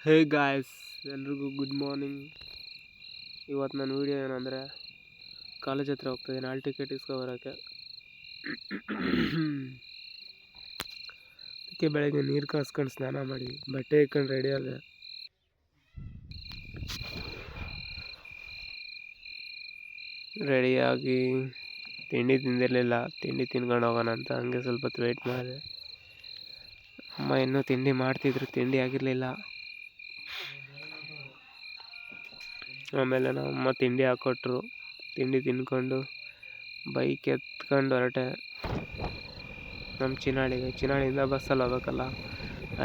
Hey guys, ಎಲ್ರಿಗೂ good morning. ಇವತ್ತು ನನ್ನ ವೀಡಿಯೋ ಏನಂದರೆ ಕಾಲೇಜ್ ಹತ್ರ ಹೋಗ್ತಾಯಿದ್ದೀನಿ ಹಾಲ್ ಟಿಕೆಟ್ ಇಸ್ಕೊಬರೋಕ್ಕೆ. ಅದಕ್ಕೆ ಬೆಳಗ್ಗೆ ನೀರು ಕಾಸ್ಕೊಂಡು ಸ್ನಾನ ಮಾಡಿ ಬಟ್ಟೆ ಇಟ್ಕೊಂಡು ರೆಡಿಯಾದೆ. ರೆಡಿಯಾಗಿ ತಿಂಡಿ ತಿಂದಿರಲಿಲ್ಲ, ತಿಂಡಿ ತಿನ್ಕೊಂಡು ಹೋಗೋಣ ಅಂತ ಹಂಗೆ ಸ್ವಲ್ಪ ಹೊತ್ತು ವೆಯ್ಟ್ ಮಾಡಿದೆ. ಅಮ್ಮ ಇನ್ನೂ ತಿಂಡಿ ಮಾಡ್ತಿದ್ರು, ತಿಂಡಿ ಆಗಿರಲಿಲ್ಲ. ಆಮೇಲೆ ನಮ್ಮಮ್ಮ ತಿಂಡಿ ಹಾಕ್ಕೊಟ್ರು, ತಿಂಡಿ ತಿನ್ಕೊಂಡು ಬೈಕ್ ಎತ್ಕೊಂಡು ಹೊರಟೆ ನಮ್ಮ ಚಿನಾಳಿಯಿಂದ ಬಸ್ಸಲ್ಲಿ ಹೋಗ್ಬೇಕಲ್ಲ,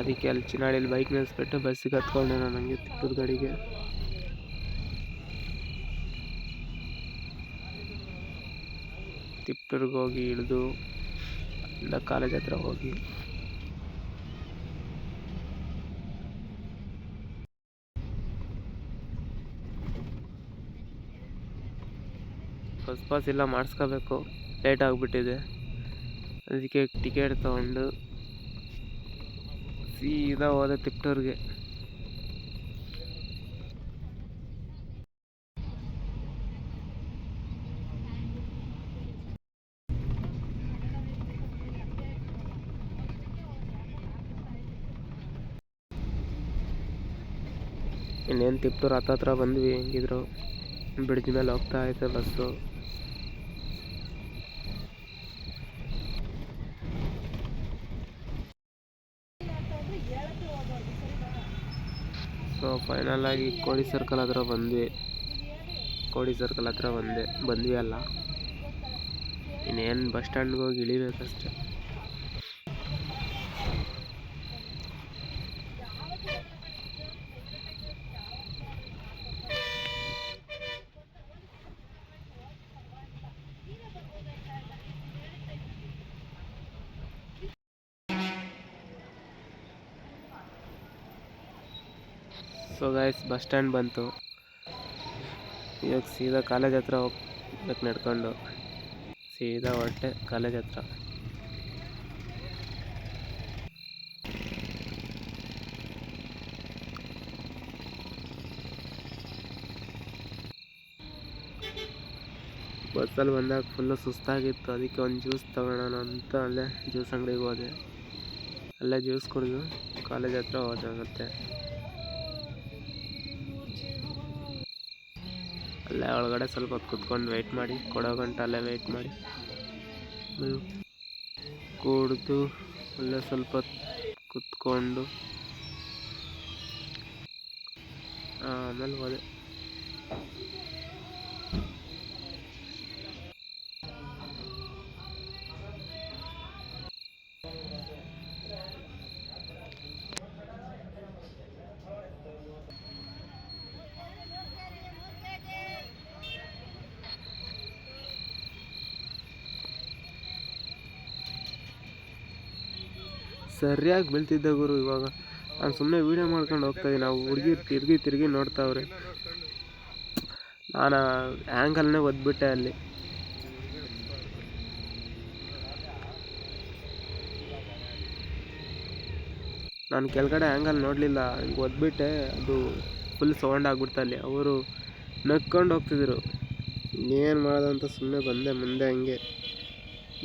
ಅದಕ್ಕೆ ಅಲ್ಲಿ ಚಿನಾಳಿಲಿ ಬೈಕ್ ನಿಲ್ಲಿಸ್ಬಿಟ್ಟು ಬಸ್ಸಿಗೆ ಹತ್ಕೊಂಡೆ ನಾನು ಹಂಗೆ ತಿಪ್ಪದ ಗಡಿಗೆ. ತಿಪ್ಪೂರಿಗೆ ಹೋಗಿ ಇಳಿದು ಕಾಲೇಜ್ ಹತ್ರ ಹೋಗಿ ಬಸ್ ಪಾಸ್ ಎಲ್ಲ ಮಾಡಿಸ್ಕೋಬೇಕು, ಲೇಟ್ ಆಗಿಬಿಟ್ಟಿದೆ. ಅದಕ್ಕೆ ಟಿಕೆಟ್ ತೊಗೊಂಡು ಸೀದಾ ಹೋದೆ ತಿಪ್ಟೂರಿಗೆ. ಇನ್ನೇನು ತಿಪ್ಟೂರು ಹತ್ತತ್ರ ಬಂದ್ವಿ. ಹೆಂಗಿದ್ರು ಬ್ರಿಡ್ಜ್ ಮೇಲೆ ಹೋಗ್ತಾ ಐತೆ ಬಸ್ಸು. ಸೊ ಫೈನಲ್ ಆಗಿ ಕೋಡಿ ಸರ್ಕಲ್ ಹತ್ರ ಬಂದ್ವಿ ಅಲ್ಲ, ಇನ್ನೇನು ಬಸ್ ಸ್ಟ್ಯಾಂಡ್ಗೆ ಹೋಗಿ ಇಳಿಬೇಕಷ್ಟೆ. ಸೊ ಗೈಸ್, ಬಸ್ ಸ್ಟ್ಯಾಂಡ್ ಬಂತು. ಇವಾಗ ಸೀದಾ ಕಾಲೇಜ್ ಹತ್ರ ಹೋಗ್ಬೇಕು ನಡ್ಕೊಂಡು. ಸೀದಾ ಹೊರಟೆ ಕಾಲೇಜ್ ಹತ್ರ. ಬಸ್ಸಲ್ಲಿ ಬಂದಾಗ ಫುಲ್ಲು ಸುಸ್ತಾಗಿತ್ತು, ಅದಕ್ಕೆ ಒಂದು ಜ್ಯೂಸ್ ತಗೊಳ್ಳೋಣ ಅಂತ ಅಲ್ಲೇ ಜ್ಯೂಸ್ ಅಂಗಡಿಗೆ ಹೋದೆ. ಅಲ್ಲೇ ಜ್ಯೂಸ್ ಕುಡಿದು ಕಾಲೇಜ್ ಹತ್ರ ಹೋದೆ. ಮತ್ತೆ ಅಲ್ಲೇ ಒಳಗಡೆ ಸ್ವಲ್ಪ ಹೊತ್ತು ಕುತ್ಕೊಂಡು ವೆಯ್ಟ್ ಮಾಡಿ, ಕೊಡೋ ಗಂಟೆ ಅಲ್ಲೇ ವೆಯ್ಟ್ ಮಾಡಿ ಕುಡಿದು ಅಲ್ಲೇ ಸ್ವಲ್ಪ ಹೊತ್ತು ಕುತ್ಕೊಂಡು ಆಮೇಲೆ ಹೋದೆ. ಸರಿಯಾಗಿ ಬೀಳ್ತಿದ್ದೆ ಗುರು. ಇವಾಗ ನಾನು ಸುಮ್ಮನೆ ವೀಡಿಯೋ ಮಾಡ್ಕೊಂಡು ಹೋಗ್ತಾಯಿದ್ದೀನಿ, ನಾವು ಹುಡುಗಿ ತಿರುಗಿ ನೋಡ್ತಾವ್ರೆ. ನಾನು ಆ್ಯಂಗಲ್ನೇ ಒದ್ಬಿಟ್ಟೆ ಅಲ್ಲಿ. ನಾನು ಕೆಳಗಡೆ ಆ್ಯಂಗಲ್ ನೋಡಲಿಲ್ಲ, ಹಿಂಗೆ ಒದ್ಬಿಟ್ಟೆ. ಅದು ಫುಲ್ ಸೌಂಡ್ ಆಗ್ಬಿಡ್ತು ಅಲ್ಲಿ. ಅವರು ನಕ್ಕೊಂಡು ಹೋಗ್ತಿದ್ರು. ಇನ್ನೇನು ಮಾಡೋದು ಅಂತ ಸುಮ್ಮನೆ ಬಂದೆ ಮುಂದೆ. ಹಂಗೆ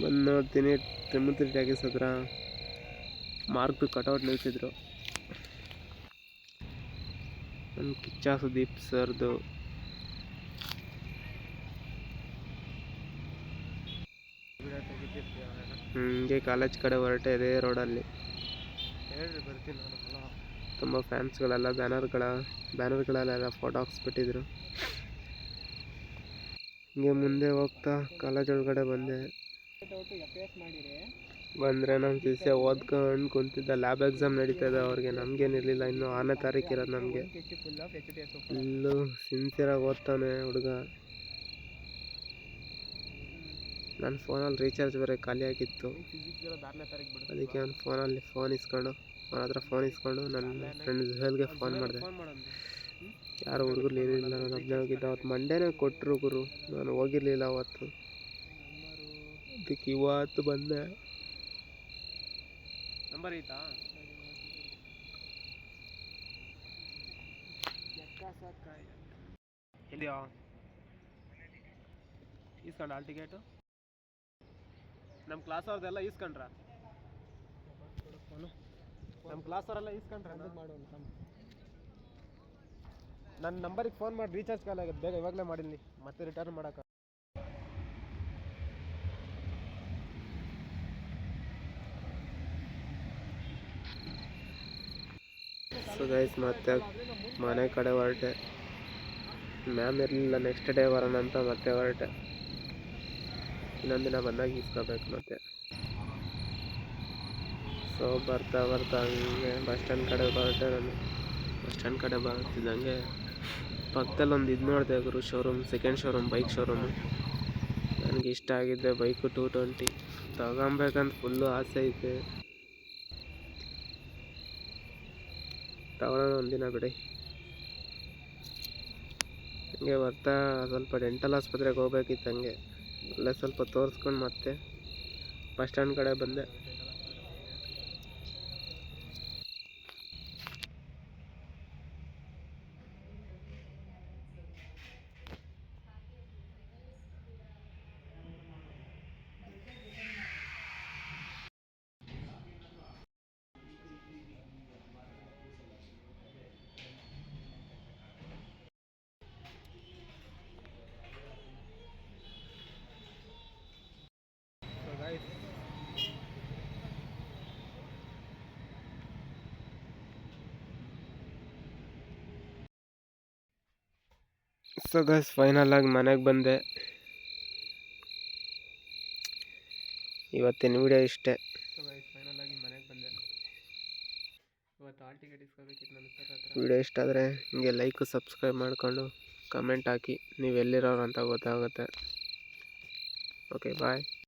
ಬಂದು ನೋಡ್ತೀನಿ, ಟ್ರಿಮಿತ್ರಿ ಟ್ಯಾಕೀಸ್ ಹತ್ರ ಮಾರ್ಕ್ದು ಕಟೌಟ್ ನಿಲ್ಸಿದ್ರು. ನನ್ನ ಕಿಚ್ಚ ಸುದೀಪ್ ಸರ್ದು. ಹಿಂಗೆ ಕಾಲೇಜ್ ಕಡೆ ಹೊರಟೆ ಇದೇ ರೋಡಲ್ಲಿ. ತುಂಬ ಫ್ಯಾನ್ಸ್ಗಳೆಲ್ಲ ಬ್ಯಾನರ್ಗಳೆಲ್ಲ ಫೋಟೋ ಹಾಕ್ಸ್ಬಿಟ್ಟಿದ್ರು. ಹಿಂಗೆ ಮುಂದೆ ಹೋಗ್ತಾ ಕಾಲೇಜ್ ಒಳಗಡೆ ಬಂದರೆ ನಮ್ಮ ಶಿಷ್ಯ ಓದ್ಕೊಂಡು ಕುಂತಿದ್ದ. ಲ್ಯಾಬ್ ಎಕ್ಸಾಮ್ ನಡೀತದೆ ಅವ್ರಿಗೆ, ನಮಗೇನಿರಲಿಲ್ಲ. ಇನ್ನೂ 6ನೇ ತಾರೀಕು ಇರೋದು ನಮಗೆ. ಇಲ್ಲೂ ಸಿನ್ಸಿಯರಾಗಿ ಓದ್ತಾನೆ ಹುಡುಗ. ನನ್ನ ಫೋನಲ್ಲಿ ರೀಚಾರ್ಜ್ ಬೇರೆ ಖಾಲಿ ಆಗಿತ್ತು, ಅದಕ್ಕೆ ಅವ್ನ ಫೋನ್ ಇಸ್ಕೊಂಡು ನನ್ನ ಫ್ರೆಂಡ್ ಜುಹೇಲ್ಗೆ ಫೋನ್ ಮಾಡಿದೆ. ಯಾರು ಹುಡುಗರು ಇರಲಿಲ್ಲ, ನಾನು ಒಬ್ಬನೇ ಹೋಗಿದ್ದೆ. ಅವತ್ತು ಮಂಡೇನೇ ಕೊಟ್ಟರು ಗುರು, ನಾನು ಹೋಗಿರಲಿಲ್ಲ ಅವತ್ತು. ಅದಕ್ಕೆ ಇವತ್ತು ಬಂದೆ. ನಂಬರ್ ಐತಾ? ಎಲ್ಲಿಯಾ ಈಸ್ಕೊಂಡ ಹಾಲ್ ಟಿಕೆಟು? ನಮ್ಮ ಕ್ಲಾಸ್ ಅವ್ರದ್ದೆಲ್ಲ ಈಸ್ಕೊಂಡ್ರ? ನಮ್ಮ ಕ್ಲಾಸ್ ಅವರೆಲ್ಲ ಈಸ್ಕೊಂಡ್ರ? ನನ್ನ ನಂಬರಿಗೆ ಫೋನ್ ಮಾಡಿ ರೀಚಾರ್ಜ್ ಕಾಲ್ ಆಗುತ್ತೆ, ಬೇಗ ಇವಾಗಲೇ ಮಾಡಿದ್ನಿ ಮತ್ತೆ ರಿಟರ್ನ್ ಮಾಡೋಕೆ. ಸೊ ಗೈಸ್ ಮತ್ತೆ ಮನೆ ಕಡೆ ಹೊರಟೆ. ಮ್ಯಾಮ್ ಇರಲಿಲ್ಲ, ನೆಕ್ಸ್ಟ್ ಡೇ ಬರೋಣ ಅಂತ ಮತ್ತೆ ಹೊರಟೆ. ಇನ್ನೊಂದು ದಿನ ಬಂದಾಗ ಇಸ್ಕೋಬೇಕು ಮತ್ತೆ. ಸೊ ಬರ್ತಾ ಹಂಗೆ ಬಸ್ ಸ್ಟ್ಯಾಂಡ್ ಕಡೆ ಹೊರಟೆ. ನಾನು ಬಸ್ ಸ್ಟ್ಯಾಂಡ್ ಕಡೆ ಬರ್ತಿದ್ದಂಗೆ ಪಕ್ಕದಲ್ಲಿ ಒಂದು ಇದು ನೋಡಿದೆ ಗುರು, showroom, second showroom, bike showroom. ನನಗೆ ಇಷ್ಟ ಆಗಿದ್ದೆ ಬೈಕು 220 ತಗೊಬೇಕಂತ ಫುಲ್ಲು ಆಸೆ ಐತೆ. ತಗೊಳ್ಳೋಣ ಒಂದಿನ ಬಿಡಿ. ಹಂಗೆ ಬರ್ತಾ ಸ್ವಲ್ಪ ಡೆಂಟಲ್ ಆಸ್ಪತ್ರೆಗೆ ಹೋಗ್ಬೇಕಿತ್ತು, ಹಂಗೆ ಅಲ್ಲೇ ಸ್ವಲ್ಪ ತೋರಿಸ್ಕೊಂಡು ಮತ್ತೆ ಬಸ್ ಸ್ಟ್ಯಾಂಡ್ ಕಡೆ ಬಂದೆ. ಸೊ ಗೈಸ್ ಫೈನಲ್ ಆಗಿ ಮನೆಗೆ ಬಂದೆ. ಇವತ್ತಿನ ವಿಡಿಯೋ ಇಷ್ಟೇ. ಸೊ ಗೈಸ್ ಫೈನಲ್ ಆಗಿ ಮನೆಗೆ ಬಂದೆ. ಇವತ್ತು ಹಾಲ್ ಟಿಕೆಟ್ ಇಸ್ಕೋಬೇಕಿತ್ತು ನನ್ನ ಸರ್ ಹತ್ರ. ವಿಡಿಯೋ ಇಷ್ಟ ಆದರೆ ಹಿಂಗೆ ಲೈಕು ಸಬ್ಸ್ಕ್ರೈಬ್ ಮಾಡಿಕೊಂಡು ಕಮೆಂಟ್ ಹಾಕಿ, ನೀವು ಎಲ್ಲಿರೋರು ಅಂತ ಗೊತ್ತಾಗುತ್ತೆ. ಓಕೆ ಬಾಯ್.